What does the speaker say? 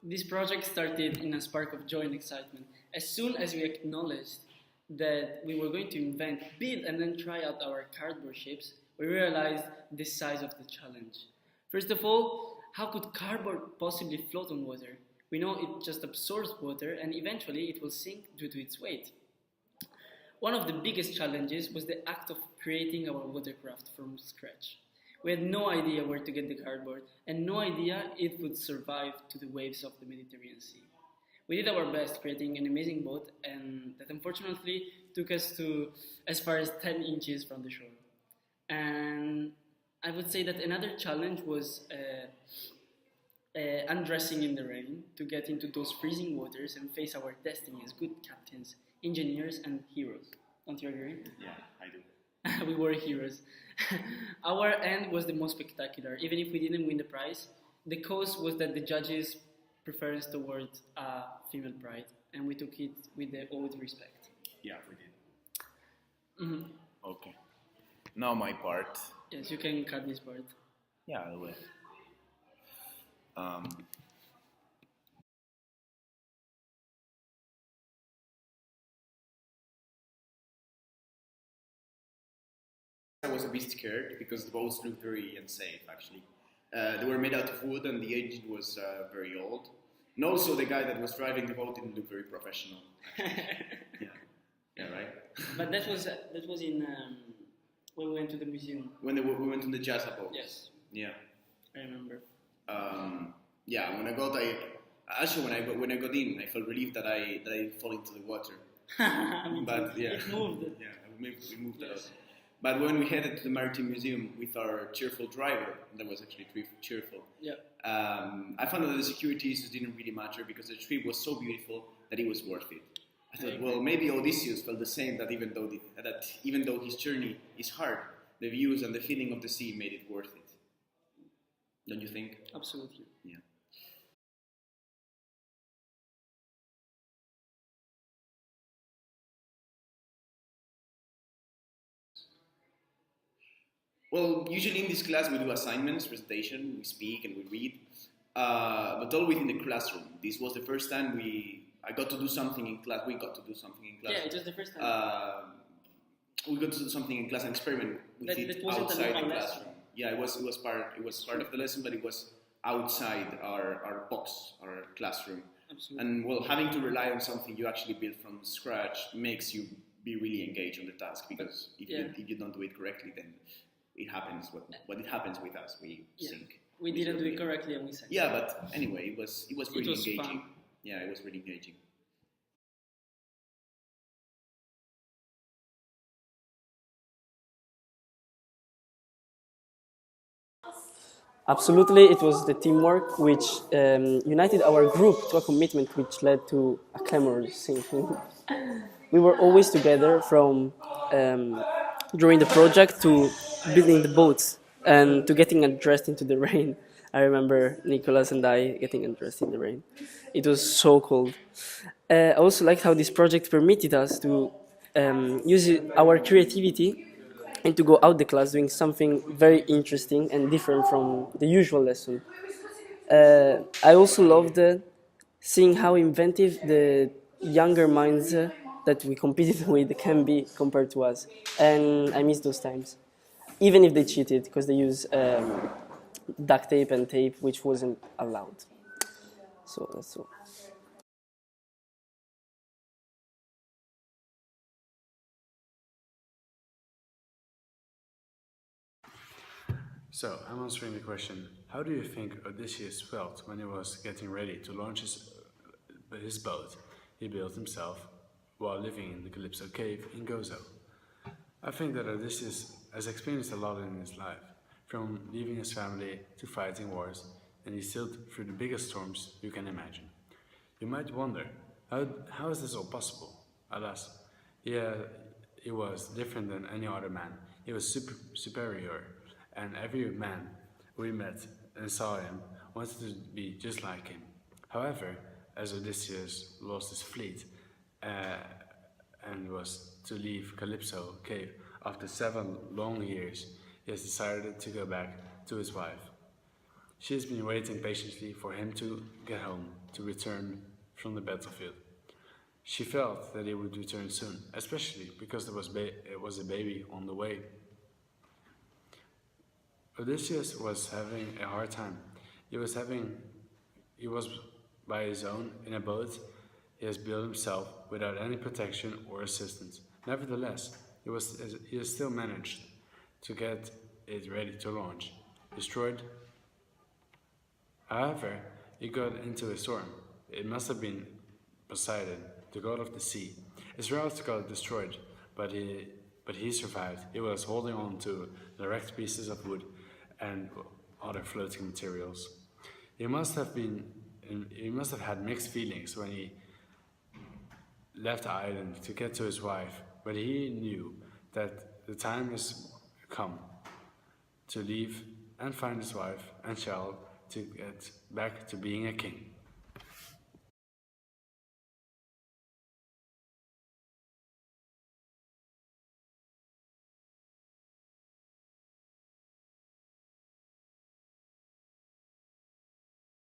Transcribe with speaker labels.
Speaker 1: This project started in a spark of joy and excitement. As soon as we acknowledged that we were going to invent, build, and then try out our cardboard ships, we realized the size of the challenge. First of all, how could cardboard possibly float on water? We know it just absorbs water and eventually it will sink due to its weight. One of the biggest challenges was the act of creating our watercraft from scratch. We had no idea where to get the cardboard and no idea it would survive to the waves of the Mediterranean Sea. We did our best creating an amazing boat and that unfortunately took us to as far as 10 inches from the shore. And I would say that another challenge was undressing in the rain to get into those freezing waters and face our destiny as good captains, engineers, and heroes. Don't you agree?
Speaker 2: Yeah, I do.
Speaker 1: We were heroes. Our end was the most spectacular. Even if we didn't win the prize, the cause was that the judges preferred us towards female pride, and we took it with the old respect.
Speaker 2: Yeah, we did.
Speaker 1: Mm-hmm.
Speaker 2: Okay. Now my part.
Speaker 1: Yes, you can cut this part.
Speaker 2: Yeah, I will. Um, I was a bit scared because the boats looked very unsafe actually. They were made out of wood and the engine was very old. And also the guy that was driving the boat didn't look very professional. Yeah, yeah, right?
Speaker 1: But that was in when we went to the museum.
Speaker 2: When we went on the Jazza boat.
Speaker 1: Yes,
Speaker 2: Yeah.
Speaker 1: I remember.
Speaker 2: Yeah, when I got when I got in, I felt relieved that I didn't fall into the water. But yeah,
Speaker 1: It moved.
Speaker 2: yeah, we moved a lot.
Speaker 1: Yes.
Speaker 2: But when we headed to the Maritime Museum with our cheerful driver, that was actually cheerful.
Speaker 1: Yeah.
Speaker 2: I found that the security issues didn't really matter because the trip was so beautiful that it was worth it. I thought, well, maybe Odysseus felt the same. That even though his journey is hard, the views and the feeling of the sea made it worth it. Don't you think?
Speaker 1: Absolutely.
Speaker 2: Yeah. Well, usually in this class we do assignments, presentation, we speak and we read, but all within the classroom. This was the first time I got to do something in class. We got to do something in class.
Speaker 1: Yeah, it was the first time.
Speaker 2: We got to do something in class, an experiment with it
Speaker 1: wasn't
Speaker 2: outside the
Speaker 1: normal
Speaker 2: classroom.
Speaker 1: lesson.
Speaker 2: Yeah, it was part of the lesson, but it was outside our box, our classroom.
Speaker 1: Absolutely.
Speaker 2: And well, having to rely on something you actually built from scratch makes you be really engaged on the task because if you don't do it correctly, then it happens. What it happens with us, we sink.
Speaker 1: We didn't do it correctly and we said.
Speaker 2: Yeah, but anyway, it was really engaging.
Speaker 1: Fun.
Speaker 2: Yeah, it was really engaging.
Speaker 1: Absolutely, it was the teamwork which united our group to a commitment which led to a clamorous sinking. We were always together from during the project to building the boats and to getting undressed into the rain. I remember Nicholas and I getting undressed in the rain. It was so cold. I also liked how this project permitted us to use our creativity and to go out the class doing something very interesting and different from the usual lesson. I also loved seeing how inventive the younger minds that we competed with can be compared to us. And I miss those times. Even if they cheated, because they use duct tape and tape, which wasn't allowed. So that's all.
Speaker 3: So, I'm answering the question, how do you think Odysseus felt when he was getting ready to launch his boat he built himself while living in the Calypso cave in Gozo? I think that Odysseus has experienced a lot in his life, from leaving his family to fighting wars, and he sailed through the biggest storms you can imagine. You might wonder, how is this all possible? Alas, he was different than any other man. He was superior, and every man we met and saw him wanted to be just like him. However, as Odysseus lost his fleet and was to leave Calypso cave after 7 long years, he has decided to go back to his wife. She has been waiting patiently for him to get home, to return from the battlefield. She felt that he would return soon, especially because it was a baby on the way. Odysseus was having a hard time. He was by his own in a boat he has built himself without any protection or assistance. Nevertheless, he has still managed to get it ready to launch. Destroyed. However, he got into a storm. It must have been Poseidon, the god of the sea. His routes got destroyed, but he survived. He was holding on to the wrecked pieces of wood and other floating materials. He must have had mixed feelings when he left the island to get to his wife, but he knew that the time has come to leave and find his wife and child to get back to being a king.